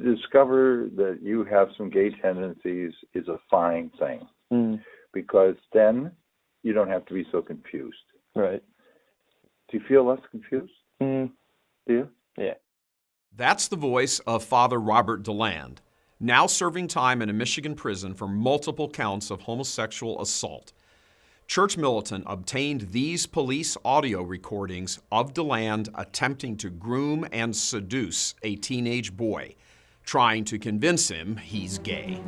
to discover that you have some gay tendencies is a fine thing, because then you don't have to be so confused. Right. Do you feel less confused? Do you? Yeah. That's the voice of Father Robert DeLanda, now serving time in a Michigan prison for multiple counts of homosexual assault. Church Militant obtained these police audio recordings of DeLanda attempting to groom and seduce a teenage boy, trying to convince him he's gay.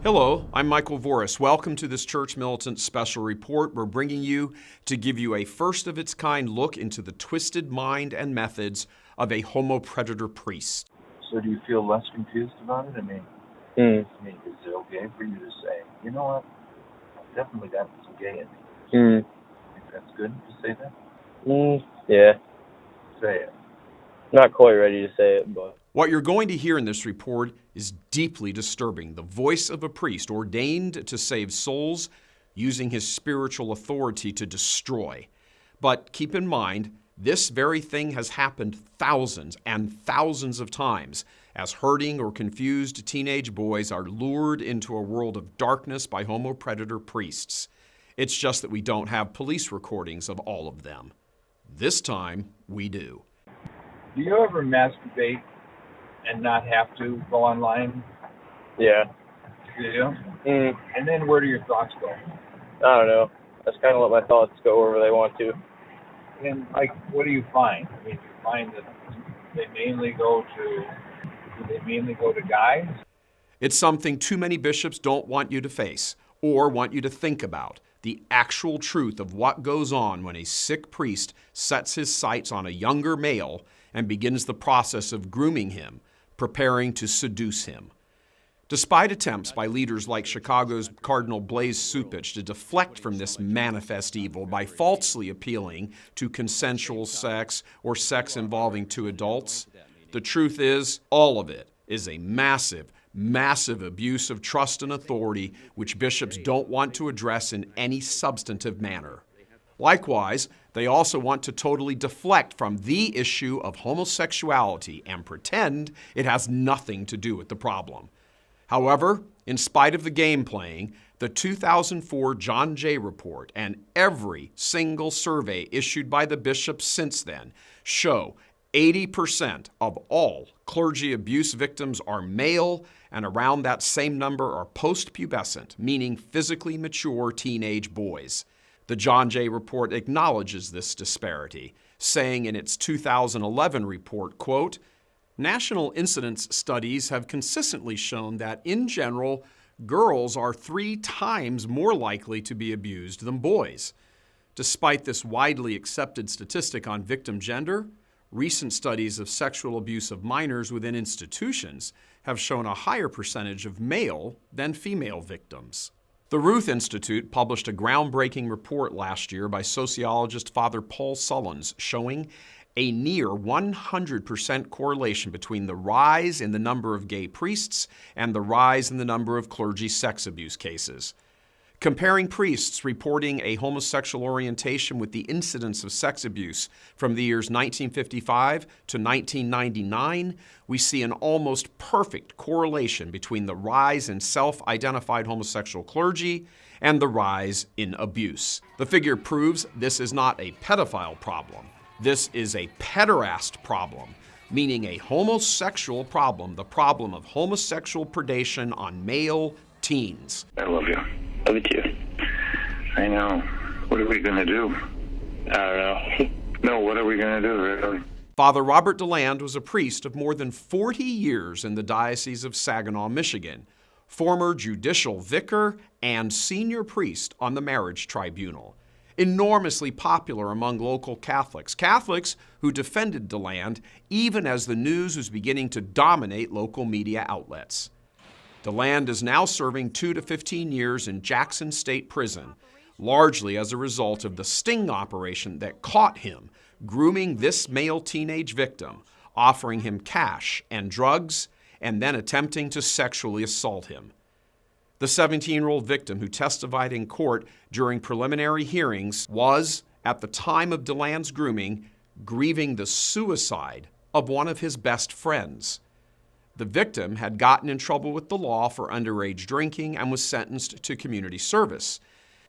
Hello, I'm Michael Voris. Welcome to this Church Militant special report we're bringing you to give you a first-of-its-kind look into the twisted mind and methods of a homopredator priest. So do you feel less confused about it? I mean, is it okay for you to say, you know what, I've definitely got some gay in me? Think that's good to say that? Yeah. Say it. Not quite ready to say it, but... What you're going to hear in this report is deeply disturbing. The voice of a priest ordained to save souls, using his spiritual authority to destroy. But keep in mind, this very thing has happened thousands and thousands of times as hurting or confused teenage boys are lured into a world of darkness by homopredator priests. It's just that we don't have police recordings of all of them. This time, we do. Do you ever masturbate and not have to go online? Yeah. You do? And then where do your thoughts go? I don't know. I just kind of let my thoughts go wherever they want to. And, like, what do you find? I mean, do you find that do they mainly go to guys? It's something too many bishops don't want you to face or want you to think about. The actual truth of what goes on when a sick priest sets his sights on a younger male and begins the process of grooming him, preparing to seduce him. Despite attempts by leaders like Chicago's Cardinal Blaise Cupich to deflect from this manifest evil by falsely appealing to consensual sex or sex involving two adults, the truth is, all of it is a massive, massive abuse of trust and authority which bishops don't want to address in any substantive manner. Likewise, they also want to totally deflect from the issue of homosexuality and pretend it has nothing to do with the problem. However, in spite of the game playing, the 2004 John Jay report and every single survey issued by the bishops since then show 80% of all clergy abuse victims are male, and around that same number are post-pubescent, meaning physically mature teenage boys. The John Jay report acknowledges this disparity, saying in its 2011 report, quote, "National incidence studies have consistently shown that, in general, girls are 3 times more likely to be abused than boys. Despite this widely accepted statistic on victim gender, recent studies of sexual abuse of minors within institutions have shown a higher percentage of male than female victims." The Ruth Institute published a groundbreaking report last year by sociologist Father Paul Sullins showing a near 100% correlation between the rise in the number of gay priests and the rise in the number of clergy sex abuse cases. Comparing priests reporting a homosexual orientation with the incidence of sex abuse from the years 1955 to 1999, we see an almost perfect correlation between the rise in self-identified homosexual clergy and the rise in abuse. The figure proves this is not a pedophile problem. This is a pederast problem, meaning a homosexual problem, the problem of homosexual predation on male teens. I love you. Love you too. I know. What are we going to do? I don't know. No, what are we going to do, really? Father Robert DeLanda was a priest of more than 40 years in the Diocese of Saginaw, Michigan, former judicial vicar and senior priest on the marriage tribunal. Enormously popular among local Catholics who defended DeLanda even as the news was beginning to dominate local media outlets. DeLanda is now serving 2 to 15 years in Jackson State Prison, largely as a result of the sting operation that caught him grooming this male teenage victim, offering him cash and drugs, and then attempting to sexually assault him. The 17-year-old victim who testified in court during preliminary hearings was, at the time of DeLand's grooming, grieving the suicide of one of his best friends. The victim had gotten in trouble with the law for underage drinking and was sentenced to community service.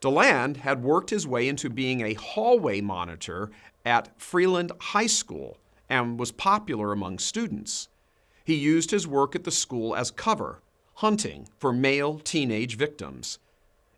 DeLand had worked his way into being a hallway monitor at Freeland High School and was popular among students. He used his work at the school as cover, hunting for male teenage victims.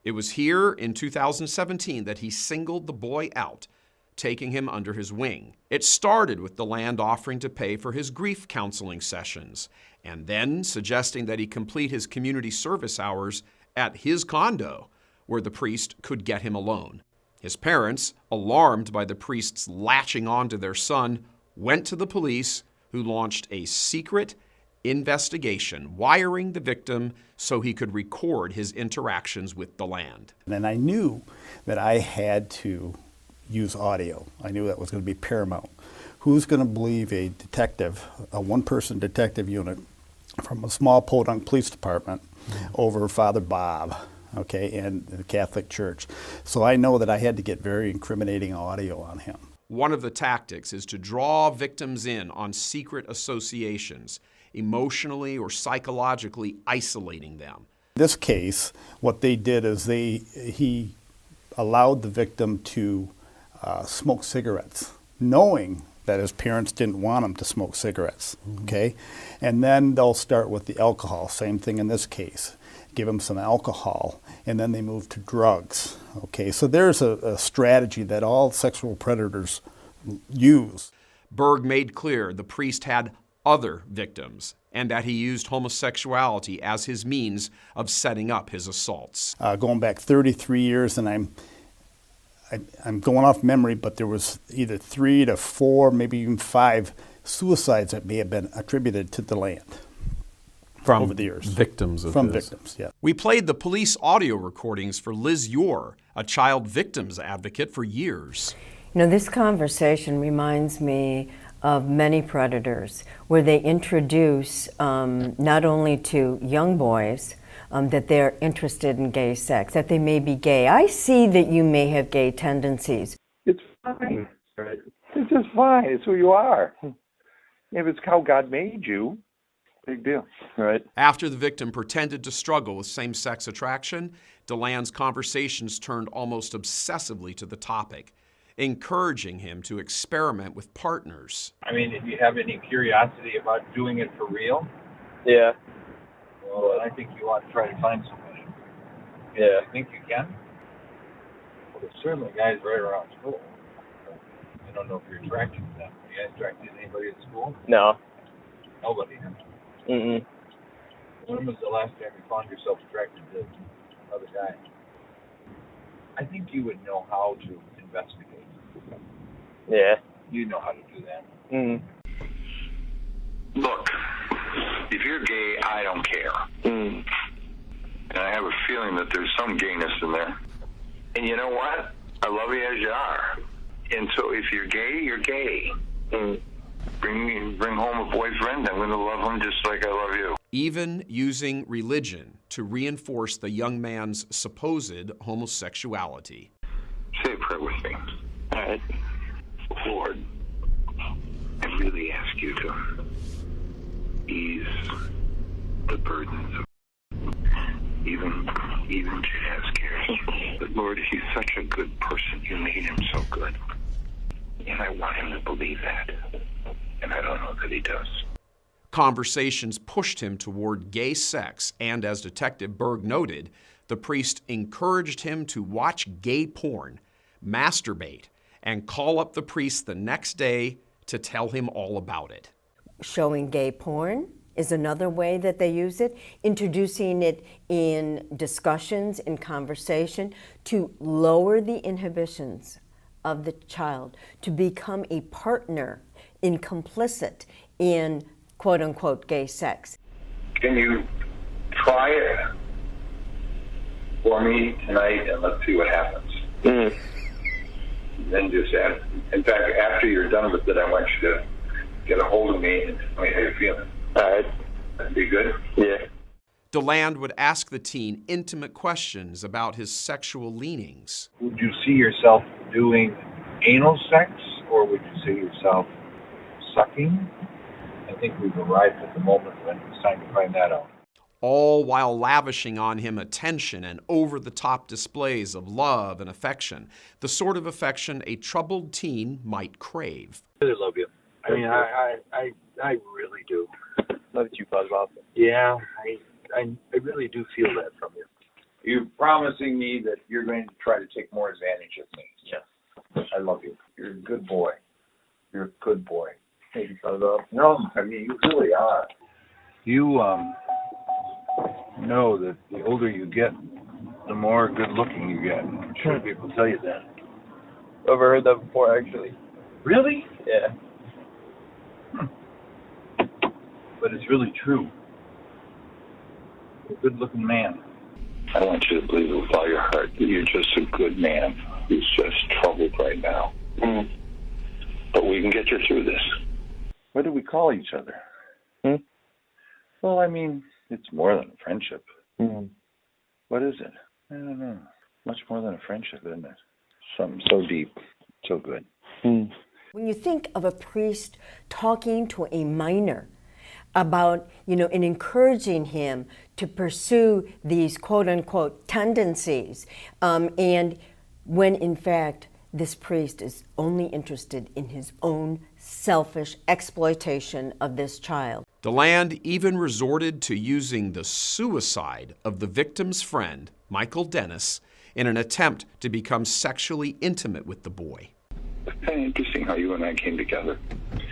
It was here in 2017 that he singled the boy out, taking him under his wing. It started with DeLand offering to pay for his grief counseling sessions, and then suggesting that he complete his community service hours at his condo, where the priest could get him alone. His parents, alarmed by the priest's latching on to their son, went to the police, who launched a secret investigation, wiring the victim so he could record his interactions with DeLand. And I knew that I had to use audio. I knew that was going to be paramount. Who's going to believe a detective, a one-person detective unit from a small podunk police department over Father Bob, okay, and the Catholic Church? So I know that I had to get very incriminating audio on him. One of the tactics is to draw victims in on secret associations, emotionally or psychologically isolating them. In this case, what they did is he allowed the victim to smoke cigarettes, knowing that his parents didn't want him to smoke cigarettes, okay? And then they'll start with the alcohol, same thing in this case. Give him some alcohol, and then they move to drugs, okay? So there's a strategy that all sexual predators use. Berg made clear the priest had other victims and that he used homosexuality as his means of setting up his assaults. Going back 33 years, and I'm going off memory, but there was either 3 to 4, maybe even 5 suicides that may have been attributed to DeLand over the years. Victims of victims, yeah. We played the police audio recordings for Liz Yore, a child victims advocate for years. You know, this conversation reminds me of many predators, where they introduce not only to young boys that they're interested in gay sex, that they may be gay. I see that you may have gay tendencies. It's fine. Right? It's just fine. It's who you are. If it's how God made you, big deal, right? After the victim pretended to struggle with same-sex attraction, DeLand's conversations turned almost obsessively to the topic, encouraging him to experiment with partners. I mean, if you have any curiosity about doing it for real, Yeah. well, I think you ought to try to find somebody. Yeah. I think you can. Well, there's certainly guys right around school. I don't know if you're attracted to them. Are you guys attracted to anybody at school? No. Nobody. Mm-mm. When was the last time you found yourself attracted to another guy? I think you would know how to investigate. Yeah. You know how to do that. Mm. Look, if you're gay, I don't care. Mm. And I have a feeling that there's some gayness in there. And you know what? I love you as you are. And so if you're gay, you're gay. Mm. Bring home a boyfriend, I'm going to love him just like I love you. Even using religion to reinforce the young man's supposed homosexuality. Say a prayer with me. All right. Lord, I really ask you to ease the burdens of even Chad's cares. But Lord, he's such a good person. You made him so good. And I want him to believe that. And I don't know that he does. Conversations pushed him toward gay sex, and as Detective Berg noted, the priest encouraged him to watch gay porn, masturbate, and call up the priest the next day to tell him all about it. Showing gay porn is another way that they use it, introducing it in discussions, in conversation, to lower the inhibitions of the child, to become a partner in complicit in quote-unquote gay sex. Can you try it for me tonight and let's see what happens? Mm. Then just add. In fact, after you're done with it, I want you to get a hold of me and tell me how you're feeling. All right. That'd be good? Yeah. DeLand would ask the teen intimate questions about his sexual leanings. Would you see yourself doing anal sex, or would you say yourself sucking? I think we've arrived at the moment when it's time to find that out. All while lavishing on him attention and over-the-top displays of love and affection, the sort of affection a troubled teen might crave. I really love you. I mean, I really do. Love you, Father Bob. Yeah, I really do feel that from you. You're promising me that you're going to try to take more advantage of me. Yes. I love you. You're a good boy. You're a good boy. Thank you, Father Bob. No, I mean, you really are. You, know that the older you get, the more good looking you get. I'm sure people tell you that. I've ever heard that before, actually. Really? Yeah. But it's really true. You're a good looking man. I want you to believe with all your heart that you're just a good man who's just troubled right now. Mm. But we can get you through this. What do we call each other? Well, I mean, it's more than a friendship. What is it? I don't know. Much more than a friendship, isn't it? Something so deep, so good. When you think of a priest talking to a minor about, and encouraging him to pursue these quote-unquote tendencies, and when in fact this priest is only interested in his own selfish exploitation of this child. DeLanda even resorted to using the suicide of the victim's friend, Michael Dennis, in an attempt to become sexually intimate with the boy. It's kind of interesting how you and I came together.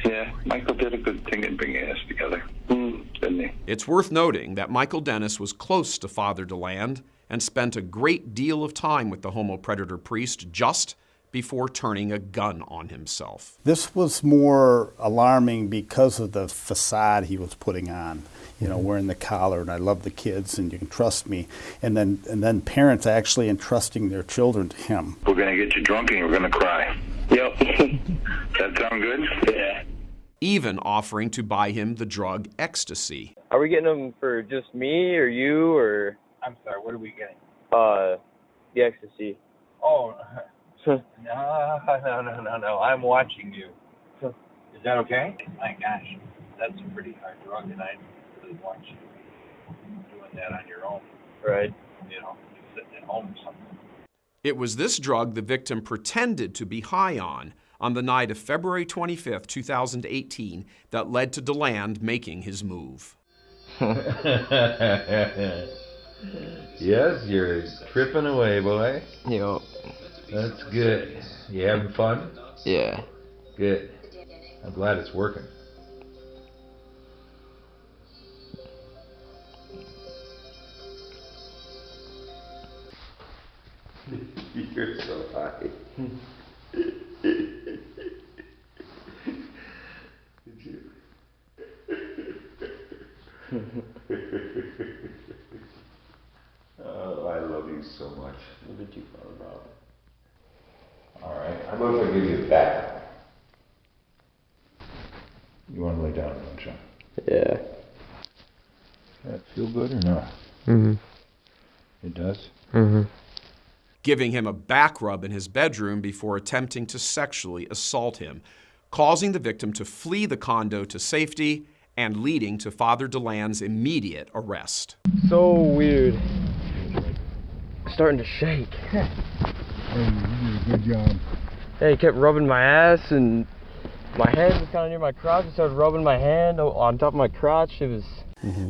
Yeah, Michael did a good thing in bringing us together, didn't he? It's worth noting that Michael Dennis was close to Father DeLanda and spent a great deal of time with the homopredator priest just before turning a gun on himself. This was more alarming because of the facade he was putting on, wearing the collar, and I love the kids, and you can trust me. And then parents actually entrusting their children to him. We're going to get you drunk and you're going to cry. Yep. That sound good? Yeah. Even offering to buy him the drug ecstasy. Are we getting them for just me or you or? I'm sorry, what are we getting? The ecstasy. Oh, no. I'm watching you. Is that okay? My gosh, that's a pretty hard drug, and I really want you doing that on your own. Right. Sitting at home or something. It was this drug the victim pretended to be high on the night of February 25th, 2018, that led to DeLanda making his move. Yes, you're tripping away, boy. Yep. That's good. You having fun? Yeah. Good. I'm glad it's working. You're so high. Did you? Oh, I love you so much. What did you find about? All right. How about if I give you a back? You want to lay down, don't you? Yeah. Does that feel good or not? Mm-hmm. It does? Mm-hmm. Giving him a back rub in his bedroom before attempting to sexually assault him, causing the victim to flee the condo to safety and leading to Father DeLanda's immediate arrest. So weird. Starting to shake. Hey, you did a good job. Yeah, he kept rubbing my ass, and my hand was kind of near my crotch. He started rubbing my hand on top of my crotch. It was...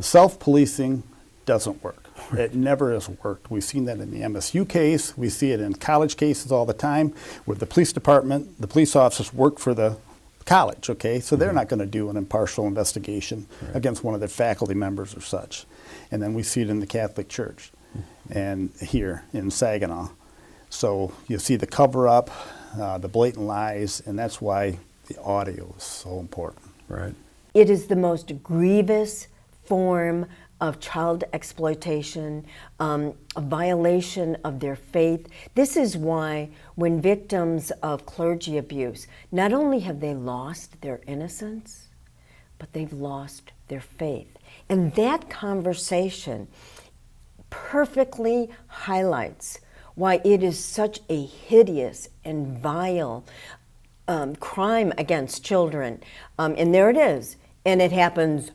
Self-policing doesn't work. It never has worked. We've seen that in the MSU case. We see it in college cases all the time where the police department, the police officers work for the college, okay? So they're not going to do an impartial investigation against one of their faculty members or such. And then we see it in the Catholic Church and here in Saginaw. So you see the cover-up, the blatant lies, and that's why the audio is so important. Right. It is the most grievous form of child exploitation, a violation of their faith. This is why when victims of clergy abuse, not only have they lost their innocence, but they've lost their faith. And that conversation perfectly highlights why it is such a hideous and vile crime against children. And there it is. And it happens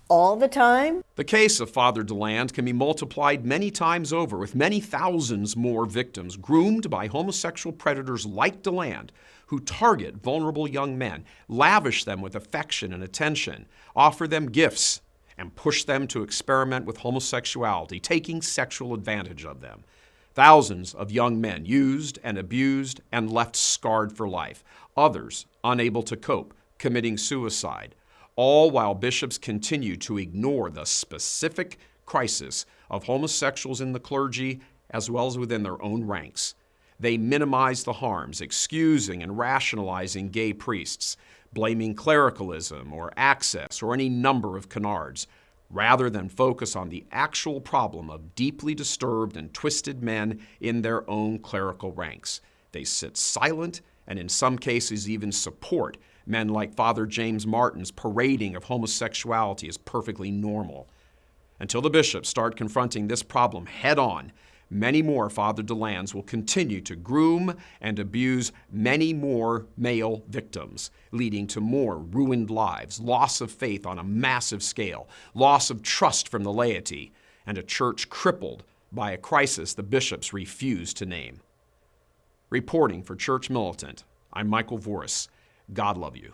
all the time. The case of Father DeLanda can be multiplied many times over, with many thousands more victims groomed by homosexual predators like DeLanda, who target vulnerable young men, lavish them with affection and attention, offer them gifts, and push them to experiment with homosexuality, taking sexual advantage of them. Thousands of young men used and abused and left scarred for life. Others unable to cope, committing suicide. All while bishops continue to ignore the specific crisis of homosexuals in the clergy as well as within their own ranks. They minimize the harms, excusing and rationalizing gay priests, blaming clericalism or access or any number of canards, rather than focus on the actual problem of deeply disturbed and twisted men in their own clerical ranks. They sit silent and in some cases even support men like Father James Martin's parading of homosexuality as perfectly normal. Until the bishops start confronting this problem head on, many more Father DeLandas will continue to groom and abuse many more male victims, leading to more ruined lives, loss of faith on a massive scale, loss of trust from the laity, and a church crippled by a crisis the bishops refuse to name. Reporting for Church Militant, I'm Michael Voris. God love you.